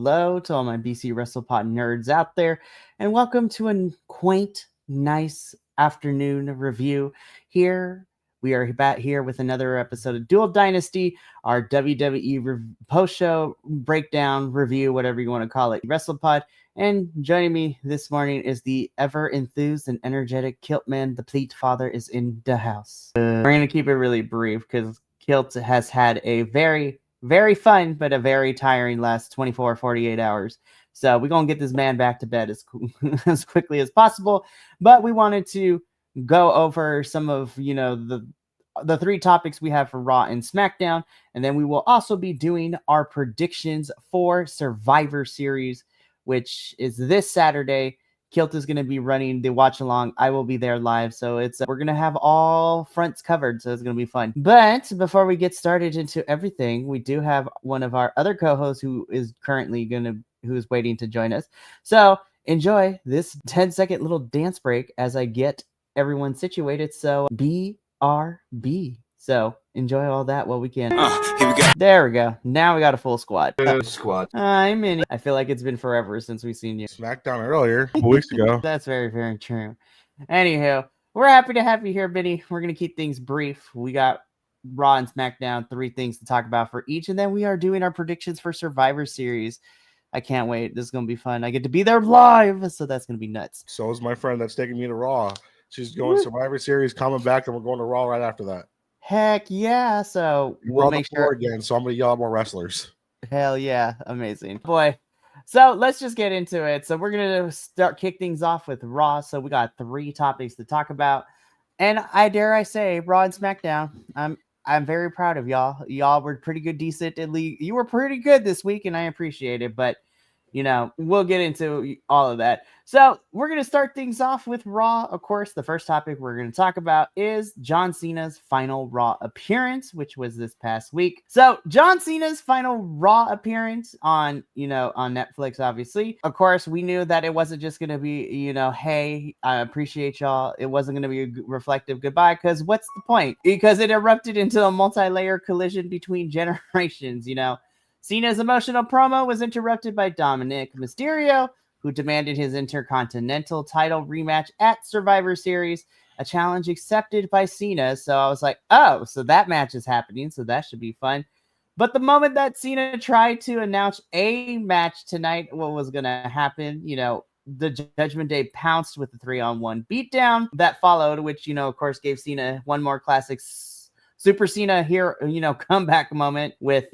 hello to all my BC WrestlePod nerds out there, and welcome to a quaint, nice afternoon review. Here we are back here with another episode of Dual Dynasty, our WWE post-show breakdown review, whatever you want to call it, WrestlePod. And joining me this morning is the ever-enthused and energetic Kiltman. The Pleat Father is in the house. We're going to keep it really brief because Kilt has had a very fun, but a very tiring last 24, 48 hours. So we're going to get this man back to bed as quickly as possible. But we wanted to go over some of, the three topics we have for Raw and SmackDown. And then we will also be doing our predictions for Survivor Series, which is this Saturday. Kilt is going to be running the watch along. I will be there live. So we're going to have all fronts covered. So it's going to be fun. But before we get started into everything, we do have one of our other co-hosts who is waiting to join us. So enjoy this 10-second little dance break as I get everyone situated. So BRB. So enjoy all that while we can. Here we go. There we go. Now we got a full squad. Squad. I'm in. I feel like it's been forever since we've seen you. SmackDown earlier, a couple weeks ago. That's very, very true. Anywho, we're happy to have you here, Benny. We're going to keep things brief. We got Raw and SmackDown, 3 things to talk about for each. And then we are doing our predictions for Survivor Series. I can't wait. This is going to be fun. I get to be there live, so that's going to be nuts. So is my friend that's taking me to Raw. She's going Survivor Series, coming back, and we're going to Raw right after that. Heck yeah. So we'll make sure again. So I'm going to yell at more wrestlers. Hell yeah. Amazing. Boy. So let's just get into it. So we're going to kick things off with Raw. So we got 3 topics to talk about. And I dare say Raw and SmackDown. I'm very proud of y'all. Y'all were pretty good, decently. You were pretty good this week, and I appreciate it. But, we'll get into all of that. So we're going to start things off with Raw. Of course, the first topic we're going to talk about is John Cena's final Raw appearance, which was this past week. So John Cena's final Raw appearance on Netflix, obviously. Of course, we knew that it wasn't just going to be, hey, I appreciate y'all. It wasn't going to be a reflective goodbye, because what's the point? Because it erupted into a multi-layer collision between generations, Cena's emotional promo was interrupted by Dominic Mysterio, who demanded his Intercontinental title rematch at Survivor Series, a challenge accepted by Cena. So I was like, oh, so that match is happening, so that should be fun. But the moment that Cena tried to announce a match tonight, what was going to happen, the Judgment Day pounced with the 3-on-1 beatdown that followed, which, of course, gave Cena one more classic Super Cena here, comeback moment with,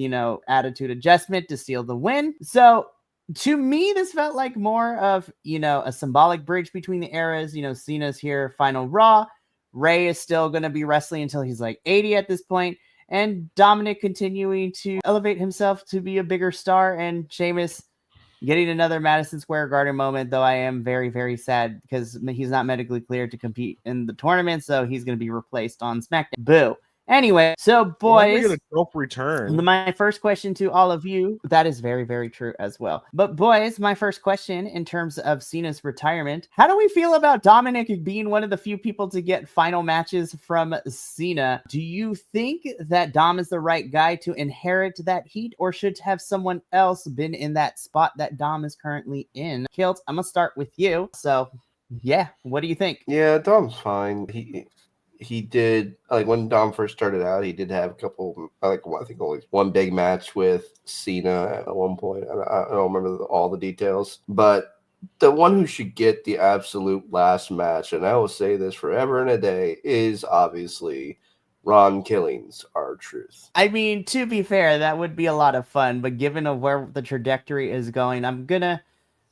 attitude adjustment to seal the win. So to me, this felt like more of, a symbolic bridge between the eras. Cena's here, final Raw. Ray is still going to be wrestling until he's like 80 at this point. And Dominic continuing to elevate himself to be a bigger star. And Sheamus getting another Madison Square Garden moment, though I am very, very sad because he's not medically cleared to compete in the tournament. So he's going to be replaced on SmackDown. Boo. Anyway, so boys, return. My first question to all of you, that is very, very true as well. But boys, my first question in terms of Cena's retirement, how do we feel about Dominic being one of the few people to get final matches from Cena? Do you think that Dom is the right guy to inherit that heat, or should have someone else been in that spot that Dom is currently in? Kilt, I'm going to start with you. So yeah, what do you think? Yeah, Dom's fine. He did, like, when Dom first started out, he did have a couple, I think only one big match with Cena at one point. I don't remember all the details. But the one who should get the absolute last match, and I will say this forever and a day, is obviously Ron Killings, R-Truth. I mean, to be fair, that would be a lot of fun. But given of where the trajectory is going, I'm gonna,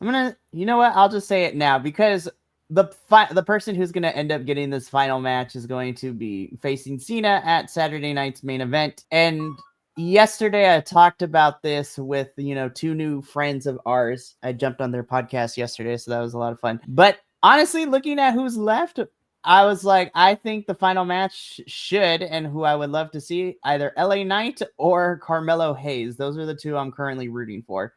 you know what? I'll just say it now, because the person who's going to end up getting this final match is going to be facing Cena at Saturday night's main event. And yesterday I talked about this with, 2 new friends of ours. I jumped on their podcast yesterday, so that was a lot of fun. But honestly, looking at who's left, I was like, I think the final match should, and who I would love to see, either LA Knight or Carmelo Hayes. Those are the 2 I'm currently rooting for.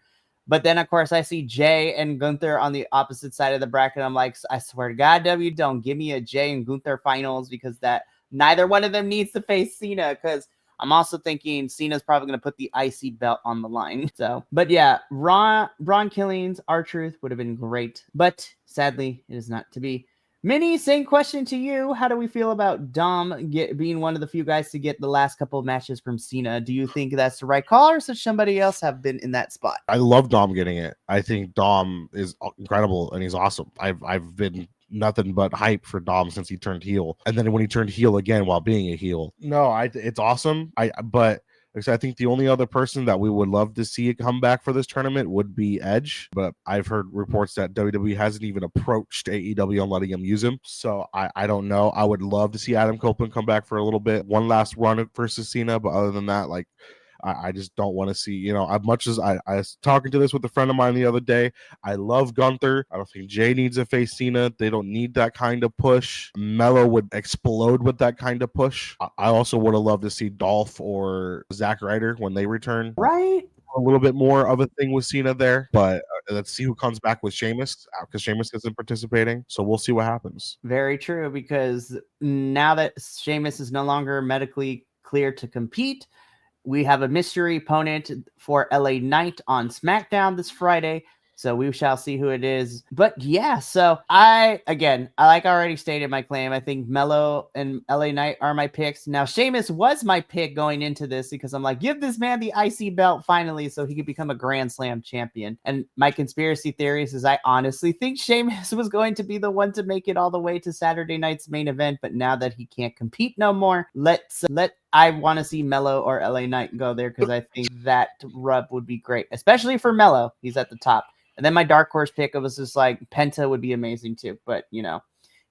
But then, of course, I see Jay and Gunther on the opposite side of the bracket. I'm like, I swear to God, don't give me a Jay and Gunther finals, because that neither one of them needs to face Cena, because I'm also thinking Cena's probably going to put the IC belt on the line. So, but yeah, Ron Killings, R-Truth would have been great, but sadly, it is not to be. Minnie, same question to you. How do we feel about Dom being one of the few guys to get the last couple of matches from Cena? Do you think that's the right call, or should somebody else have been in that spot? I love Dom getting it. I think Dom is incredible and he's awesome. I've been nothing but hype for Dom since he turned heel, and then when he turned heel again while being a heel. No, it's awesome. But I think the only other person that we would love to see come back for this tournament would be Edge, but I've heard reports that WWE hasn't even approached AEW on letting him use him. So I don't know. I would love to see Adam Copeland come back for a little bit, one last run versus Cena, but other than that, like, I just don't want to see, as much as I was talking to this with a friend of mine the other day. I love Gunther. I don't think Jay needs to face Cena. They don't need that kind of push. Mello would explode with that kind of push. I also would have loved to see Dolph or Zack Ryder when they return. Right. A little bit more of a thing with Cena there, but let's see who comes back with Sheamus, because Sheamus isn't participating. So we'll see what happens. Very true, because now that Sheamus is no longer medically clear to compete, we have a mystery opponent for LA Knight on SmackDown this Friday. So we shall see who it is. But yeah, so I already stated my claim. I think Mello and LA Knight are my picks. Now, Sheamus was my pick going into this because I'm like, give this man the IC belt finally so he could become a Grand Slam champion. And my conspiracy theories is I honestly think Sheamus was going to be the one to make it all the way to Saturday night's main event. But now that he can't compete no more, I want to see Mello or LA Knight go there because I think that rub would be great, especially for Mello. He's at the top. And then my dark horse pick was just like Penta would be amazing too. But,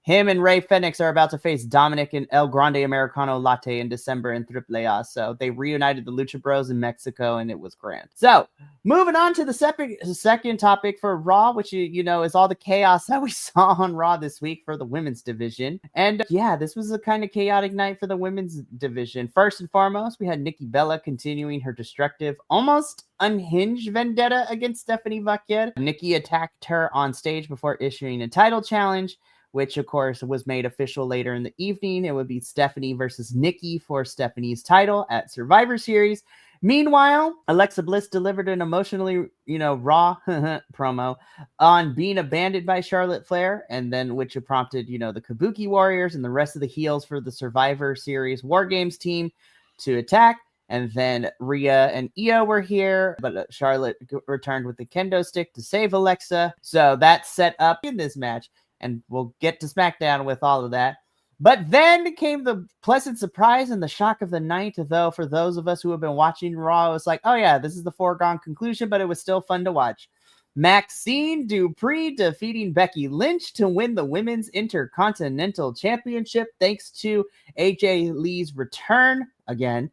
him and Rey Fenix are about to face Dominic and El Grande Americano Latte in December in AAA. So they reunited the Lucha Bros in Mexico, and it was grand. So moving on to the second topic for Raw, which, is all the chaos that we saw on Raw this week for the women's division. And yeah, this was a kind of chaotic night for the women's division. First and foremost, we had Nikki Bella continuing her destructive, almost unhinged vendetta against Stephanie Vaquer. Nikki attacked her on stage before issuing a title challenge, which of course was made official later in the evening. It would be Stephanie versus Nikki for Stephanie's title at Survivor Series. Meanwhile, Alexa Bliss delivered an emotionally, raw promo on being abandoned by Charlotte Flair, and then which prompted, the Kabuki Warriors and the rest of the heels for the Survivor Series War Games team to attack. And then Rhea and Io were here, but Charlotte returned with the kendo stick to save Alexa. So that set up in this match. And we'll get to SmackDown with all of that. But then came the pleasant surprise and the shock of the night, though, for those of us who have been watching Raw, it was like, oh yeah, this is the foregone conclusion, but it was still fun to watch. Maxine Dupree defeating Becky Lynch to win the Women's Intercontinental Championship thanks to AJ Lee's return again.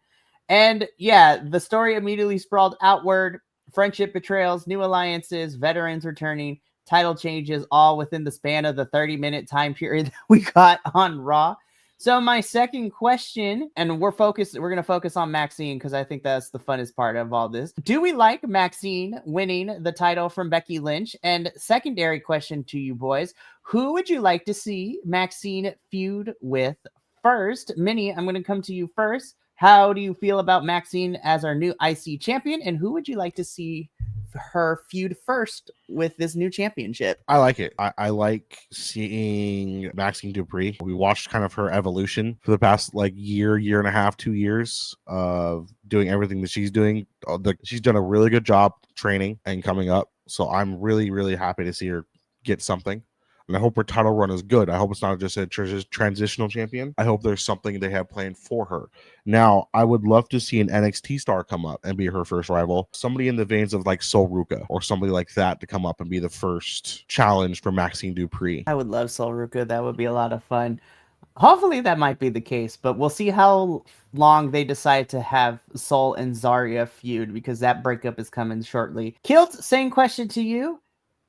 And yeah, the story immediately sprawled outward. Friendship betrayals, new alliances, veterans returning, title changes, all within the span of the 30-minute time period that we got on Raw. So my second question, and we're going to focus on Maxine because I think that's the funnest part of all this. Do we like Maxine winning the title from Becky Lynch? And secondary question to you boys, who would you like to see Maxine feud with first? Minnie, I'm going to come to you first. How do you feel about Maxine as our new IC champion? And who would you like to see her feud first with this new championship? I like it. I like seeing Maxine Dupree. We watched kind of her evolution for the past year and a half, 2 years of doing everything that she's doing. She's done a really good job training and coming up. So I'm really, really happy to see her get something. And I hope her title run is good. I hope it's not just a transitional champion. I hope there's something they have planned for her. Now, I would love to see an NXT star come up and be her first rival. Somebody in the veins of Sol Ruka or somebody like that to come up and be the first challenge for Maxine Dupree. I would love Sol Ruka. That would be a lot of fun. Hopefully that might be the case, but we'll see how long they decide to have Sol and Zarya feud because that breakup is coming shortly. Kilt, same question to you.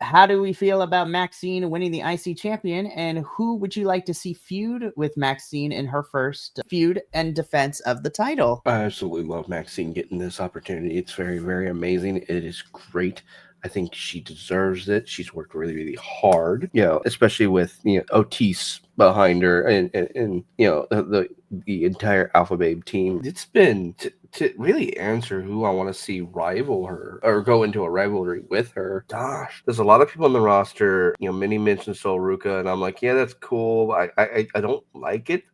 How do we feel about Maxine winning the IC champion, and who would you like to see feud with Maxine in her first feud and defense of the title? I absolutely love Maxine getting this opportunity. It's very, very amazing. It is great. I think she deserves it. She's worked really, really hard, especially with Otis behind her and the entire Alpha Babe team. It's been to really answer who I want to see rival her or go into a rivalry with her. Gosh, there's a lot of people on the roster. Many mentioned Sol Ruka, and I'm like, yeah, that's cool. I don't like it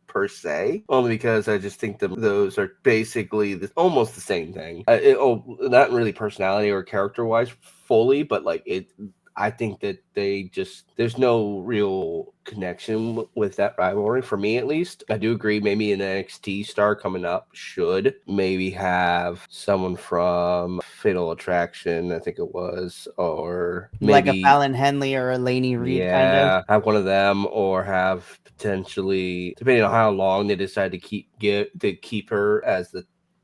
per se, only because I just think those are basically almost the same thing. Not really personality or character wise fully, but like it. I think that there's no real connection with that rivalry for me, at least. I do agree. Maybe an NXT star coming up should maybe have someone from Fatal Attraction, I think it was, or maybe like a Fallon Henley or a Laney Reed, kind of. have one of them, or have potentially, depending on how long they decide to keep her as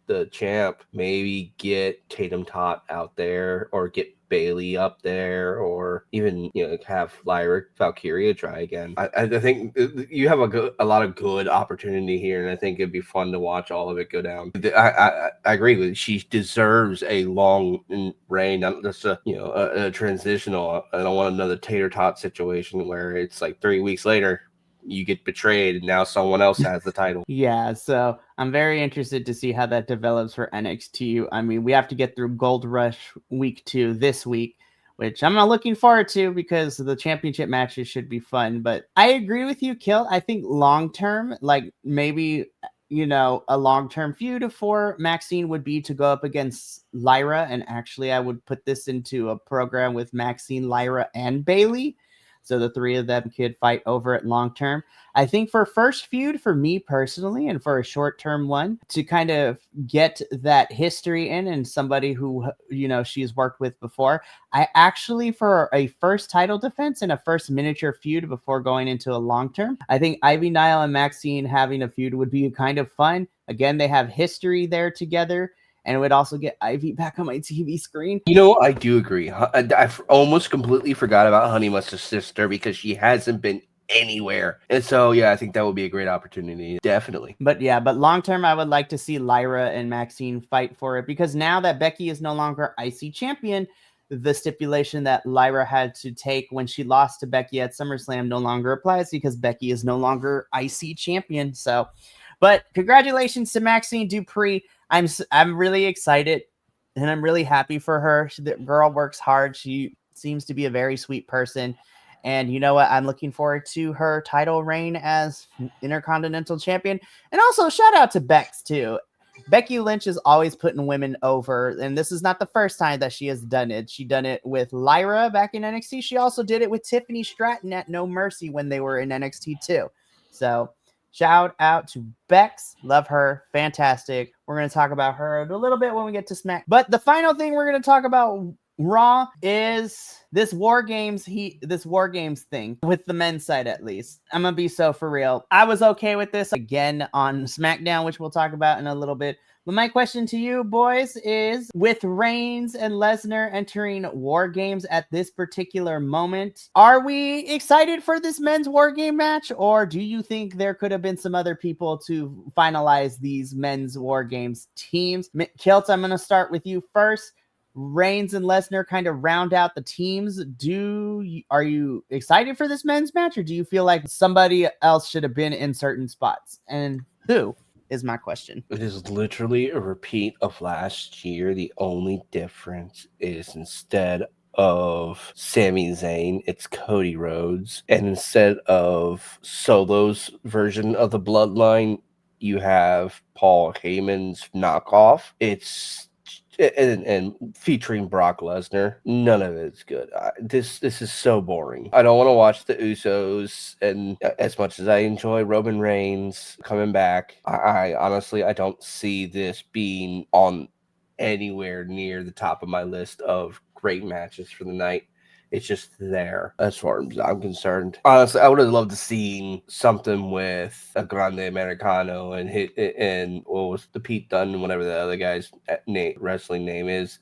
the champ, maybe get Tatum Tot out there, or get Bailey up there, or even have Lyra Valkyria try again. I think you have a lot of good opportunity here, and I think it'd be fun to watch all of it go down. I agree with you. She deserves a long reign, not just a transitional. I don't want another tater tot situation where it's like 3 weeks later you get betrayed and now someone else has the title. Yeah, so I'm very interested to see how that develops for NXT. I mean, we have to get through Gold Rush week 2 this week, which I'm not looking forward to because the championship matches should be fun. But I agree with you, Kilt. I think long term, like maybe a long-term feud for Maxine would be to go up against Lyra. And actually, I would put this into a program with Maxine, Lyra, and Bailey. So the three of them could fight over it long term. I think for first feud, for me personally, and for a short term one, to kind of get that history in and somebody who, she's worked with before, I actually, for a first title defense and a first miniature feud before going into a long term, I think Ivy Nile and Maxine having a feud would be kind of fun. Again, they have history there together. And it would also get Ivy back on my TV screen. I do agree. I almost completely forgot about Honey Mustard's sister because she hasn't been anywhere. And so, yeah, I think that would be a great opportunity. Definitely. But long term, I would like to see Lyra and Maxine fight for it, because now that Becky is no longer IC champion, the stipulation that Lyra had to take when she lost to Becky at SummerSlam no longer applies because Becky is no longer IC champion. So, but congratulations to Maxine Dupree. I'm really excited and I'm really happy for her. The girl works hard. She seems to be a very sweet person. And you know what? I'm looking forward to her title reign as Intercontinental Champion. And also shout out to Bex too. Becky Lynch is always putting women over, and this is not the first time that she has done it. She done it with Lyra back in NXT. She also did it with Tiffany Stratton at No Mercy when they were in NXT too. So shout out to Bex. Love her. Fantastic. We're going to talk about her a little bit when we get to Smack. But the final thing we're going to talk about Raw is this War Games thing with the men's side, at least. I'm going to be so for real. I was okay with this again on SmackDown, which we'll talk about in a little bit. But my question to you boys is, with Reigns and Lesnar entering War Games at this particular moment, are we excited for this men's War Game match? Or do you think there could have been some other people to finalize these men's War Games teams? Kilt, I'm going to start with you first. Reigns and Lesnar kind of round out the teams. Are you excited for this men's match, or do you feel like somebody else should have been in certain spots? And who is my question? It is literally a repeat of last year. The only difference is instead of Sami Zayn, it's Cody Rhodes. And instead of Solo's version of the Bloodline, you have Paul Heyman's knockoff. It's and featuring Brock Lesnar. None of it's good. This is so boring. I don't want to watch the Usos, and as much as I enjoy Roman Reigns coming back, I honestly don't see this being on anywhere near the top of my list of great matches for the night. It's just there as far as I'm concerned. Honestly, I would have loved to see something with a Grande Americano and what was the Pete Dunne, whatever the other guy's wrestling name is.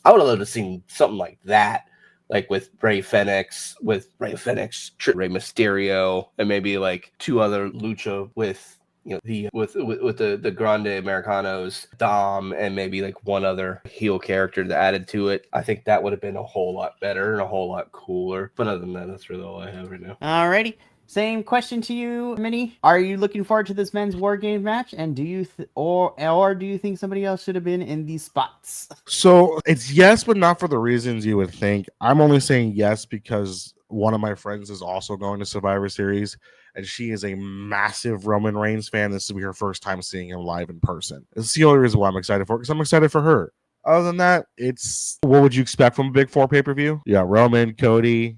I would have loved to see something like that, like with Rey Fenix, Rey Mysterio, and maybe like two other lucha with the with the Grande Americanos, Dom, and maybe like one other heel character that added to it, I think that would have been a whole lot better and a whole lot cooler. But other than that, that's really all I have right now. Alrighty. Same question to you, Minnie. Are you looking forward to this men's War Games match? And do you or do you think somebody else should have been in these spots? So it's yes, but not for the reasons you would think. I'm only saying yes because one of my friends is also going to Survivor Series, and she is a massive Roman Reigns fan. This will be her first time seeing him live in person. It's the only reason why I'm excited for it, because I'm excited for her. Other than that, it's what would you expect from a Big Four pay-per-view? Yeah, Roman, Cody,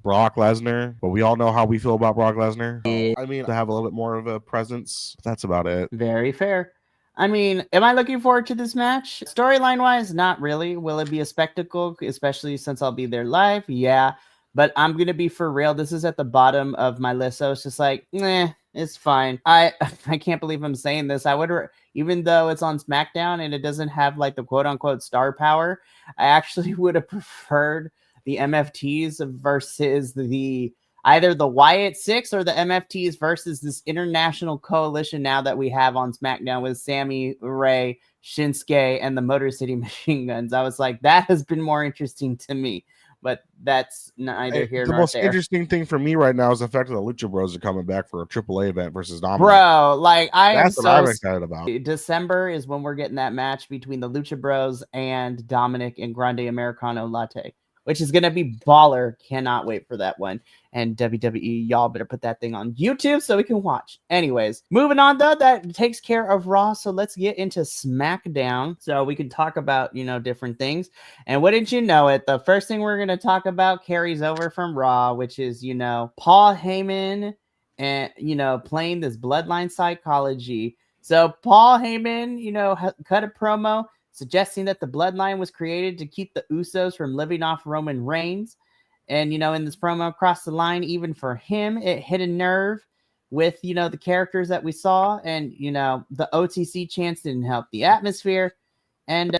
Brock Lesnar, but we all know how we feel about Brock Lesnar. I mean, to have a little bit more of a presence, that's about it. Very fair. I mean, am I looking forward to this match? Storyline wise, not really. Will it be a spectacle, especially since I'll be there live? Yeah, but I'm going to be for real. This is at the bottom of my list. So it's just like, it's fine. I can't believe I'm saying this. I would, even though it's on SmackDown and it doesn't have like the quote unquote star power, I actually would have preferred the MFTs versus either the Wyatt Six or the MFTs versus this international coalition now that we have on SmackDown with Sammy, Ray, Shinsuke, and the Motor City Machine Guns. I was like, that has been more interesting to me, but that's neither here nor there. The most interesting thing for me right now is the fact that the Lucha Bros are coming back for a AAA event versus Dominic. Bro, like that's what I'm excited about. December is when we're getting that match between the Lucha Bros and Dominic and Grande Americano Latte, which is going to be baller. Cannot wait for that one. And WWE, y'all better put that thing on YouTube so we can watch. Anyways, moving on though, that takes care of Raw. So let's get into SmackDown so we can talk about, different things. And wouldn't you know it, the first thing we're going to talk about carries over from Raw, which is, Paul Heyman and, playing this bloodline psychology. So Paul Heyman, cut a promo suggesting that the bloodline was created to keep the Usos from living off Roman Reigns. And, in this promo across the line, even for him, it hit a nerve with, the characters that we saw. And, the OTC chants didn't help the atmosphere. And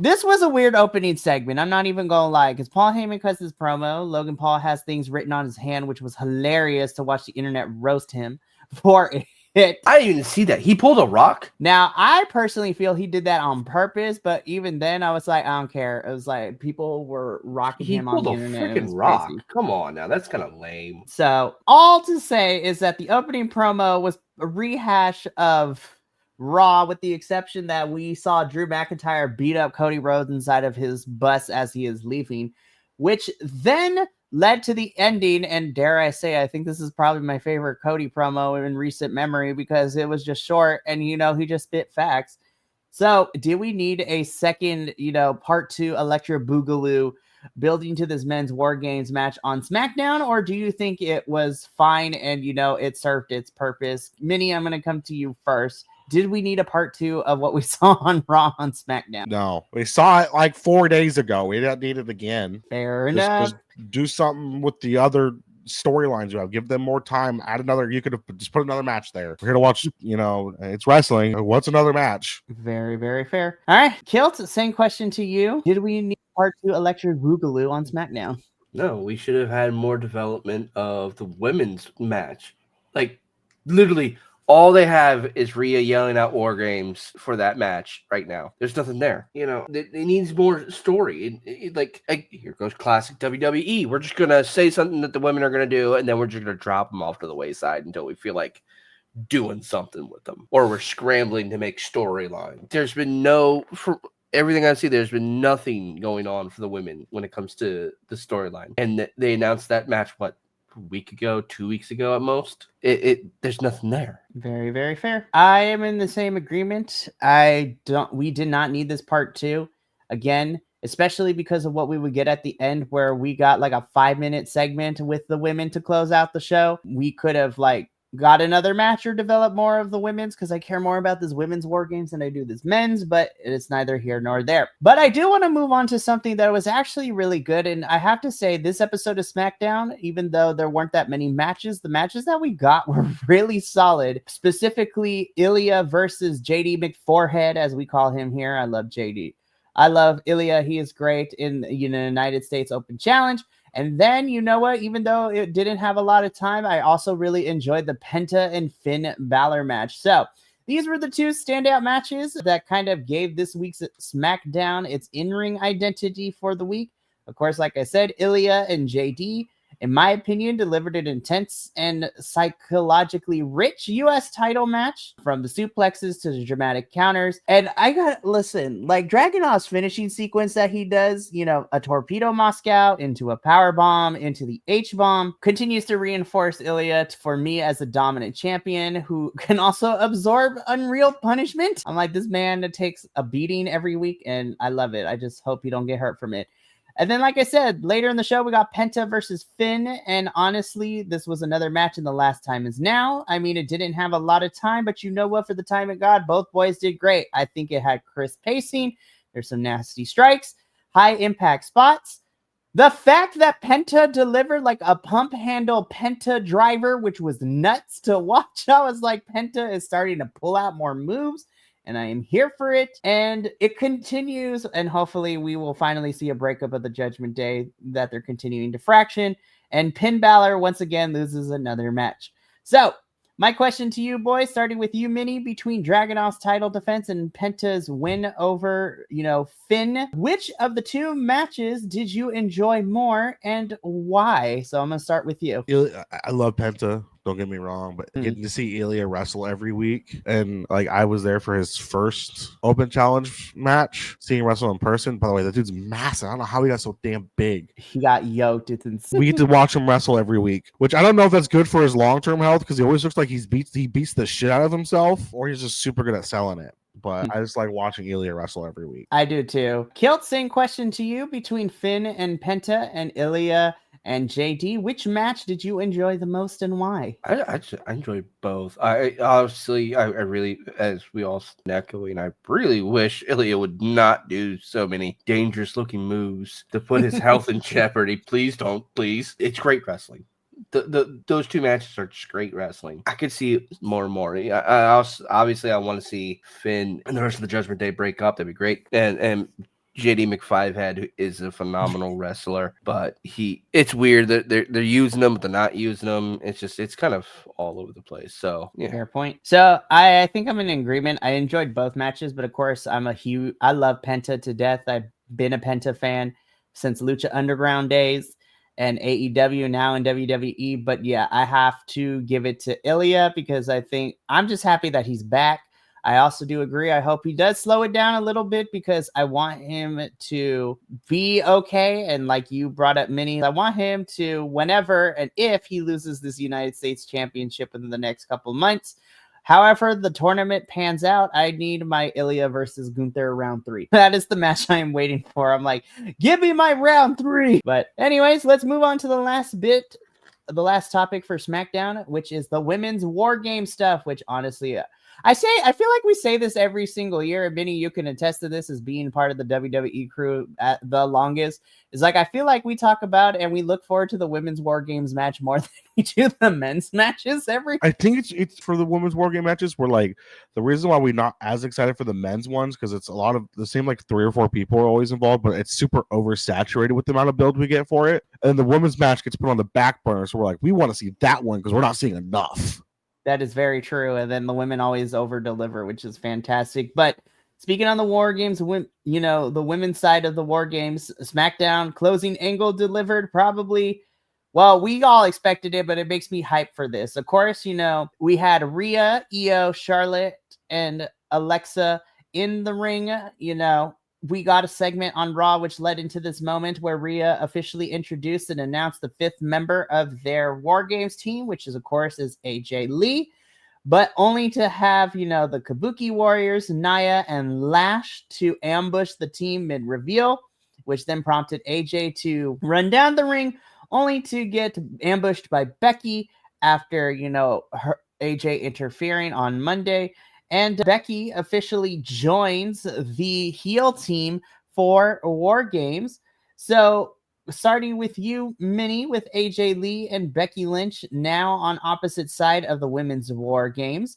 this was a weird opening segment. I'm not even going to lie, because Paul Heyman cuts his promo. Logan Paul has things written on his hand, which was hilarious to watch the internet roast him for it. I didn't even see that. He pulled a rock? Now, I personally feel he did that on purpose, but even then, I was like, I don't care. It was like people were rocking him on the internet. He pulled a freaking rock. Crazy. Come on now. That's kind of lame. So, all to say is that the opening promo was a rehash of Raw, with the exception that we saw Drew McIntyre beat up Cody Rhodes inside of his bus as he is leaving, which then led to the ending. And dare I say, I think this is probably my favorite Cody promo in recent memory, because it was just short and, he just spit facts. So do we need a second, part 2 Electra Boogaloo building to this men's War Games match on SmackDown? Or do you think it was fine and, it served its purpose? Minnie, I'm going to come to you first. Did we need a part 2 of what we saw on Raw on SmackDown? No, we saw it like 4 days ago. We don't need it again. Fair enough. Just do something with the other storylines you have. Give them more time. Add another. You could have just put another match there. We're here to watch. It's wrestling. What's another match? Very, very fair. All right, Kilt. Same question to you. Did we need part 2 Electric Boogaloo on SmackDown? No, we should have had more development of the women's match. Like, literally, all they have is Rhea yelling out War Games for that match right now. There's nothing there. It needs more story. Here goes classic WWE. We're just going to say something that the women are going to do, and then we're just going to drop them off to the wayside until we feel like doing something with them. Or we're scrambling to make storyline. There's been for everything I see, there's been nothing going on for the women when it comes to the storyline. And they announced that match, a week ago, 2 weeks ago at most. There's nothing there. Very, very fair. I am in the same agreement. We did not need this part 2 again, especially because of what we would get at the end, where we got like a 5-minute segment with the women to close out the show. We could have got another match or develop more of the women's, because I care more about this women's War Games than I do this men's, but it's neither here nor there. But I do want to move on to something that was actually really good. And I have to say, this episode of SmackDown, even though there weren't that many matches, the matches that we got were really solid. Specifically, Ilya versus JD McForehead, as we call him here. I love JD. I love Ilya. He is great in the United States Open Challenge. And then, you know what? Even though it didn't have a lot of time, I also really enjoyed the Penta and Finn Balor match. So these were the two standout matches that kind of gave this week's SmackDown its in-ring identity for the week. Of course, like I said, Ilya and JD, in my opinion, delivered an intense and psychologically rich U.S. title match, from the suplexes to the dramatic counters. And I got, listen, like Dragunov's finishing sequence that he does, you know, a torpedo Moscow into a power bomb into the H-bomb, continues to reinforce Ilya for me as a dominant champion who can also absorb unreal punishment. I'm like, this man takes a beating every week, and I love it. I just hope he don't get hurt from it. And then, like I said, later in the show, we got Penta versus Finn. And honestly, this was another match in the last time is now. I mean, it didn't have a lot of time, but you know what? For the time it got, both boys did great. I think it had crisp pacing. There's some nasty strikes, high impact spots. The fact that Penta delivered like a pump handle Penta driver, which was nuts to watch. I was like, Penta is starting to pull out more moves, and I am here for it. And it continues, and hopefully we will finally see a breakup of the Judgment Day that they're continuing to fraction. And Finn Balor once again loses another match. So my question to you, boys, starting with you, Minnie, between Dragunov's title defense and Penta's win over, Finn, which of the two matches did you enjoy more and why? So I'm going to start with you. I love Penta. Don't get me wrong, but getting to see Ilya wrestle every week, and like I was there for his first open challenge match, seeing him wrestle in person. By the way, that dude's massive. I don't know how he got so damn big. He got yoked. It's insane. We get to watch him wrestle every week, which I don't know if that's good for his long-term health, because he always looks like he beats the shit out of himself, or he's just super good at selling it. But I just like watching Ilya wrestle every week. I do too. Kilt, same question to you, between Finn and Penta and Ilya and JD. Which match did you enjoy the most and why? I enjoyed both. I really, as we all echoing, I really wish Ilya would not do so many dangerous looking moves to put his health in jeopardy. Please don't, please. It's great wrestling. Those two matches are just great wrestling. I could see more and more. I obviously I want to see Finn and the rest of the Judgment Day break up. That'd be great. And JD McFivehead is a phenomenal wrestler, but it's weird that they're using them, but they're not using them. It's kind of all over the place. So yeah. Fair point. So I think I'm in agreement. I enjoyed both matches, but of course I love Penta to death. I've been a Penta fan since Lucha Underground days and AEW, now in WWE. But yeah, I have to give it to Ilya because I'm just happy that he's back. I also do agree. I hope he does slow it down a little bit because I want him to be okay. And like you brought up, Minnie, I want him to, whenever and if he loses this United States Championship in the next couple months, however the tournament pans out, I need my Ilya versus Gunther round 3. That is the match I am waiting for. I'm like, give me my round 3. But anyways, let's move on to the last topic for SmackDown, which is the women's war game stuff, which honestly, I feel like we say this every single year, and Benny, you can attest to this as being part of the WWE crew at the longest. It's like, I feel like we talk about and we look forward to the women's war games match more than we do the men's matches I think it's for the women's war game matches. We're like, the reason why we're not as excited for the men's ones, because it's a lot of the same, like 3 or 4 people are always involved, but it's super oversaturated with the amount of build we get for it. And the women's match gets put on the back burner. So we're like, we want to see that one because we're not seeing enough. That is very true. And then the women always over deliver, which is fantastic. But speaking on the war games, the women's side of the war games, SmackDown closing angle delivered probably. Well, we all expected it, but it makes me hype for this. Of course, we had Rhea, Io, Charlotte, and Alexa in the ring. We got a segment on Raw, which led into this moment where Rhea officially introduced and announced the 5th member of their War Games team, which is, of course, is AJ Lee, but only to have, the Kabuki Warriors, Nia, and Lash to ambush the team mid-reveal, which then prompted AJ to run down the ring, only to get ambushed by Becky after, her AJ interfering on Monday. And Becky officially joins the heel team for War Games. So starting with you, Minnie, with AJ Lee and Becky Lynch now on opposite side of the women's War Games.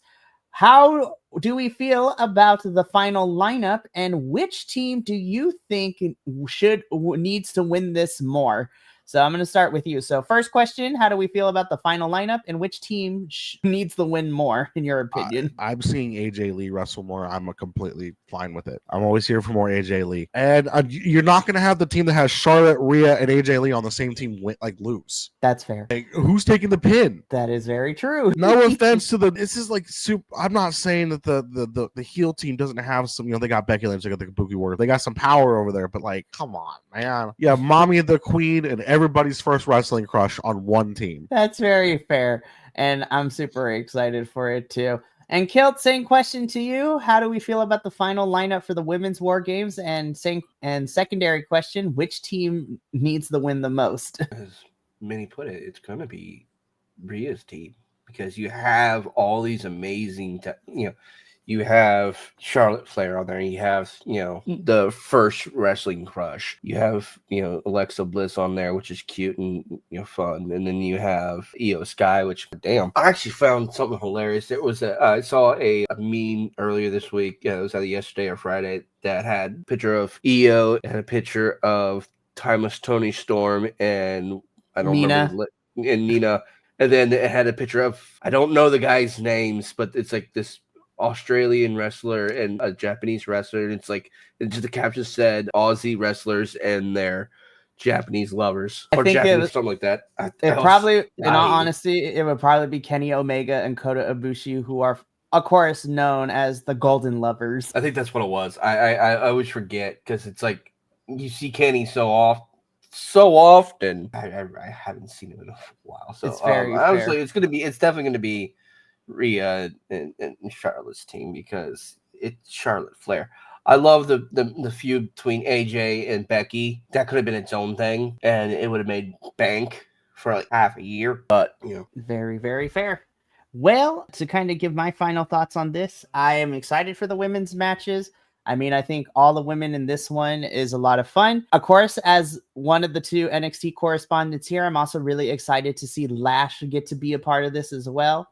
How do we feel about the final lineup, and which team do you think needs to win this more? So I'm going to start with you. So first question, how do we feel about the final lineup and which team needs the win more, in your opinion? I'm seeing AJ Lee wrestle more. I'm completely fine with it. I'm always here for more AJ Lee. And you're not going to have the team that has Charlotte, Rhea, and AJ Lee on the same team lose. That's fair. Like, who's taking the pin? That is very true. No offense to this is like super. I'm not saying that the heel team doesn't have some, they got Becky Lynch, they got the Kabuki Warrior, they got some power over there, but like, come on, man. Yeah, Mommy the Queen and everybody's first wrestling crush on one team. That's very fair. And I'm super excited for it too. And Kilt, same question to you. How do we feel about the final lineup for the women's War Games? And secondary question, which team needs the win the most? As many put it, it's going to be Rhea's team, because you have all these amazing, you have Charlotte Flair on there. You have, the first wrestling crush. You have, Alexa Bliss on there, which is cute and, fun. And then you have Io Sky, which, damn, I actually found something hilarious. There was I saw a meme earlier this week. It was either yesterday or Friday that had a picture of Io and a picture of Timeless Tony Storm and I don't remember, and Nina. And then it had a picture of, I don't know the guys' names, but it's like this Australian wrestler and a Japanese wrestler. And it's like, the caption said Aussie wrestlers and their Japanese lovers. Or Japanese, something like that. In all honesty, it would probably be Kenny Omega and Kota Ibushi, who are, of course, known as the Golden Lovers. I think that's what it was. I always forget, because it's like, you see Kenny so often. I haven't seen him in a while, so it's very honestly, it's definitely gonna be Rhea and Charlotte's team, because it's Charlotte Flair. I love the feud between AJ and Becky. That could have been its own thing, and it would have made bank for like half a year. But very, very fair. Well, to kind of give my final thoughts on this, I am excited for the women's matches. I mean, I think all the women in this one is a lot of fun. Of course, as one of the two NXT correspondents here, I'm also really excited to see Lash get to be a part of this as well.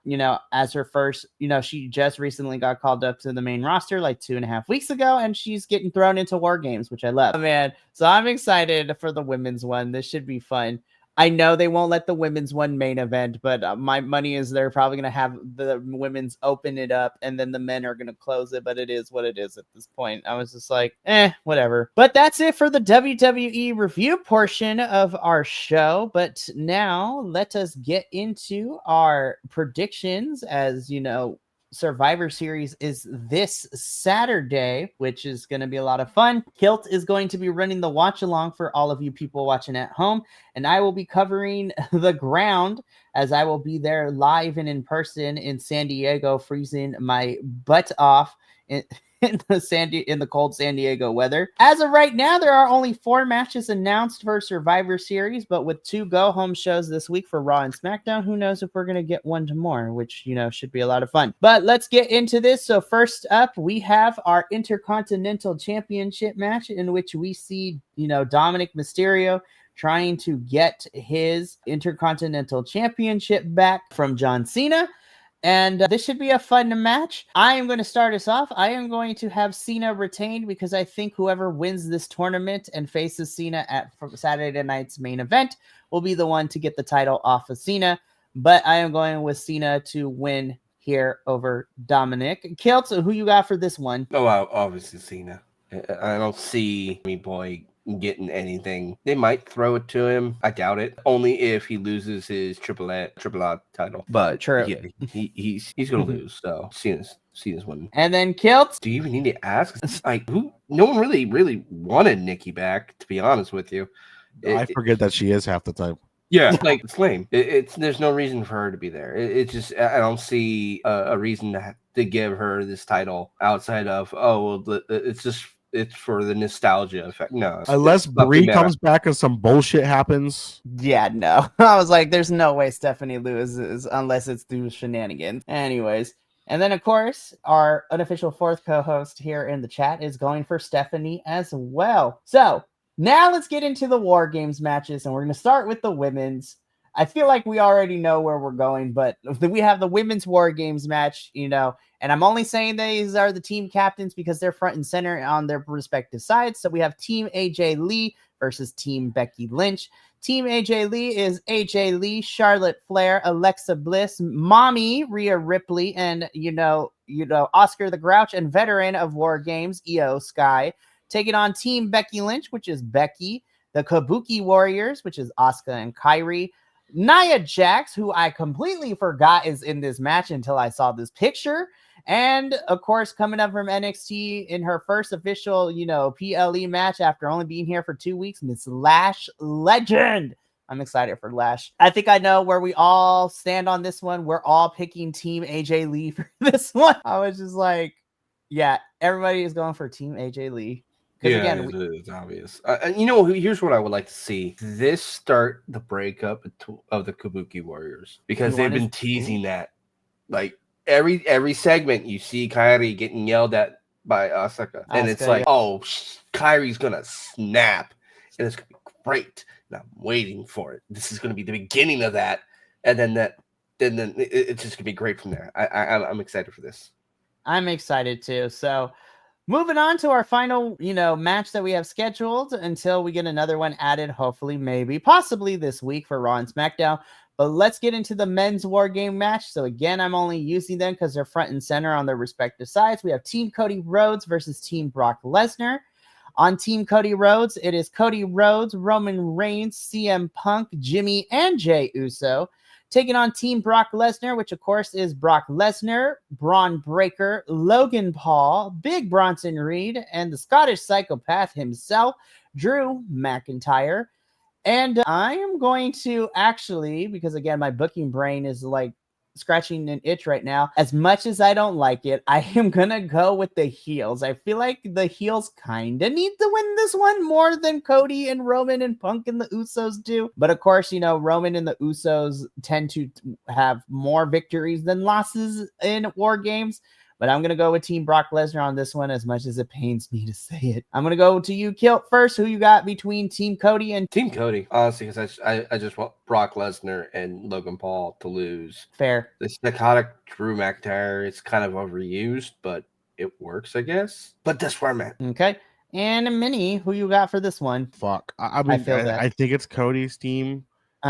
As her first, she just recently got called up to the main roster like 2.5 weeks ago, and she's getting thrown into War Games, which I love. Oh, man, so I'm excited for the women's one. This should be fun. I know they won't let the women's one main event, but my money is they're probably going to have the women's open it up and then the men are going to close it, but it is what it is at this point. I was just like, whatever. But that's it for the WWE review portion of our show. But now let us get into our predictions. As you know, Survivor Series is this Saturday, which is going to be a lot of fun. Kilt is going to be running the watch along for all of you people watching at home, and I will be covering the ground as I will be there live and in person in San Diego, freezing my butt off in the cold San Diego weather. As of right now, there are only 4 matches announced for Survivor Series, but with 2 go-home shows this week for Raw and SmackDown, who knows if we're going to get one more, which, should be a lot of fun. But let's get into this. So first up, we have our Intercontinental Championship match, in which we see, Dominic Mysterio trying to get his Intercontinental Championship back from John Cena. And this should be a fun match. I am going to start us off. I am going to have Cena retained, because I think whoever wins this tournament and faces Cena at Saturday night's main event will be the one to get the title off of Cena. But I am going with Cena to win here over Dominic. Kilt, who you got for this one? Oh, obviously Cena. I don't see me boy getting anything. They might throw it to him. I doubt it. Only if he loses his triple A title. But true. Yeah, he's gonna lose. So Cena's winning. And then Kilt. Do you even need to ask? No one really wanted Nikki back, to be honest with you. I forget that she is half the time. Yeah, like it's lame. There's no reason for her to be there. It's just I don't see a reason to give her this title outside of it's for the nostalgia effect. No, unless Brie comes back and some bullshit happens. Yeah, no. I was like, there's no way Stephanie loses unless it's through shenanigans. Anyways. And then, of course, our unofficial 4th co-host here in the chat is going for Stephanie as well. So now let's get into the War Games matches, and we're going to start with the women's. I feel like we already know where we're going, but we have the women's War Games match, and I'm only saying these are the team captains because they're front and center on their respective sides. So we have Team AJ Lee versus Team Becky Lynch. Team AJ Lee is AJ Lee, Charlotte Flair, Alexa Bliss, Mommy Rhea Ripley, and Oscar the Grouch and veteran of War Games, Io Sky, taking on Team Becky Lynch, which is Becky, the Kabuki Warriors, which is Asuka and Kairi, Nia Jax, who I completely forgot is in this match until I saw this picture. And of course, coming up from NXT in her first official, PLE match after only being here for 2 weeks, Miss Lash Legend. I'm excited for Lash. I think I know where we all stand on this one. We're all picking Team AJ Lee for this one. I was just like, yeah, everybody is going for Team AJ Lee. Yeah, again, it's obvious. Here's what I would like to see. This start the breakup of the Kabuki Warriors, because they've been teasing that. Like, every segment you see Kairi getting yelled at by Asuka. And it's like, oh, Kairi's going to snap. And it's going to be great. And I'm waiting for it. This is going to be the beginning of that. And then it's just going to be great from there. I'm excited for this. I'm excited too. So moving on to our final, match that we have scheduled until we get another one added, hopefully, maybe, possibly this week for Raw and SmackDown. But let's get into the men's War Game match. So again, I'm only using them because they're front and center on their respective sides. We have Team Cody Rhodes versus Team Brock Lesnar. On Team Cody Rhodes, it is Cody Rhodes, Roman Reigns, CM Punk, Jimmy, and Jey Uso, taking on Team Brock Lesnar, which of course is Brock Lesnar, Braun Breaker, Logan Paul, Big Bronson Reed, and the Scottish psychopath himself, Drew McIntyre. And I am going to actually, because again, my booking brain is like scratching an itch right now. As much as I don't like it, I am going to go with the heels. I feel like the heels kind of need to win this one more than Cody and Roman and Punk and the Usos do. But of course, Roman and the Usos tend to have more victories than losses in War Games. But I'm going to go with Team Brock Lesnar on this one, as much as it pains me to say it. I'm going to go to you, Kilt, first. Who you got between Team Cody and... Team Cody, honestly, because I just want Brock Lesnar and Logan Paul to lose. Fair. The psychotic Drew McIntyre, it's kind of overused, but it works, I guess. But that's where I'm at. Okay. And Minnie, who you got for this one? Fuck. I think it's Cody's team,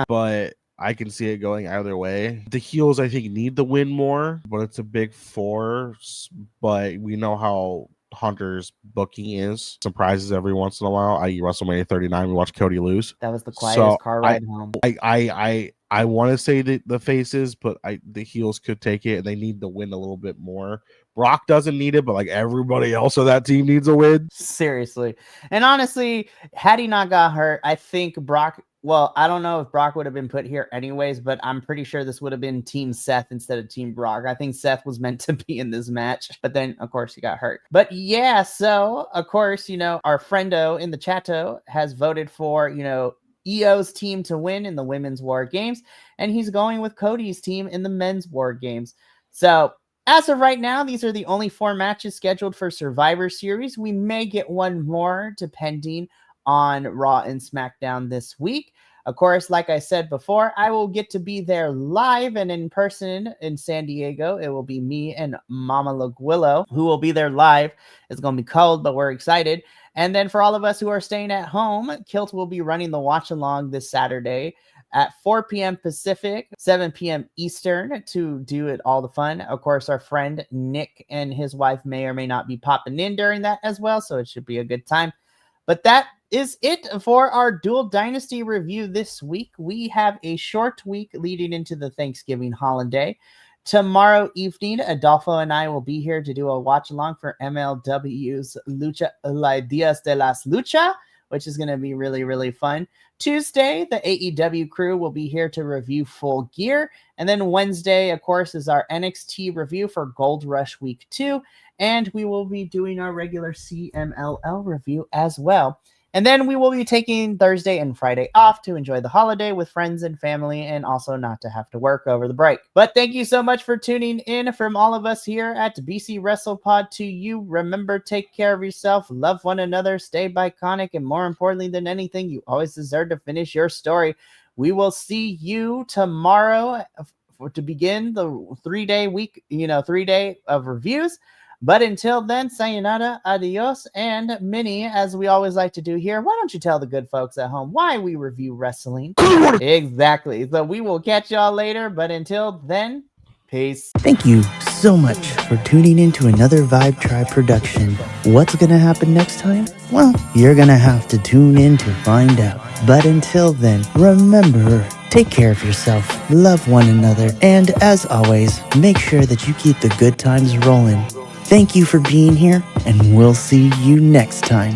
but... I can see it going either way. The heels, I think, need to win more, but it's a big four. But we know how Hunter's booking is. Surprises every once in a while. I.e. WrestleMania 39, we watched Cody lose. That was the quietest car ride home. I want to say the faces, but the heels could take it, and they need to win a little bit more. Brock doesn't need it, but like everybody else on that team needs a win. Seriously. And honestly, had he not got hurt, I think Brock... Well, I don't know if Brock would have been put here anyways, but I'm pretty sure this would have been Team Seth instead of Team Brock. I think Seth was meant to be in this match, but then, of course, he got hurt. But yeah, so, of course, our friendo in the chatto has voted for, EO's team to win in the Women's War Games, and he's going with Cody's team in the Men's War Games. So, as of right now, these are the only 4 matches scheduled for Survivor Series. We may get one more, depending on Raw and SmackDown this week. Of course, like I said before, I will get to be there live and in person in San Diego. It will be me and Mama Laguillo who will be there live. It's going to be cold, but we're excited. And then for all of us who are staying at home, Kilt will be running the watch along this Saturday at 4 p.m. Pacific, 7 p.m. Eastern to do it all the fun. Of course, our friend Nick and his wife may or may not be popping in during that as well, so it should be a good time. But that is it for our Dual Dynasty review this week. We have a short week leading into the Thanksgiving holiday. Tomorrow evening, Adolfo and I will be here to do a watch along for MLW's Lucha La Dias de las Lucha, which is going to be really, really fun. Tuesday, the AEW crew will be here to review Full Gear. And then Wednesday, of course, is our NXT review for Gold Rush Week 2. And we will be doing our regular CMLL review as well. And then we will be taking Thursday and Friday off to enjoy the holiday with friends and family, and also not to have to work over the break. But thank you so much for tuning in. From all of us here at BC Wrestle Pod to you, remember, take care of yourself, love one another, stay biconic, and more importantly than anything, you always deserve to finish your story. We will see you tomorrow to begin the 3-day week, 3 day of reviews. But until then, sayonara, adios, and Minnie, as we always like to do here, why don't you tell the good folks at home why we review wrestling? Exactly. So we will catch y'all later, but until then, peace. Thank you so much for tuning in to another Vibe Tribe production. What's gonna happen next time? Well, you're gonna have to tune in to find out. But until then, remember, take care of yourself, love one another, and as always, make sure that you keep the good times rolling. Thank you for being here, and we'll see you next time.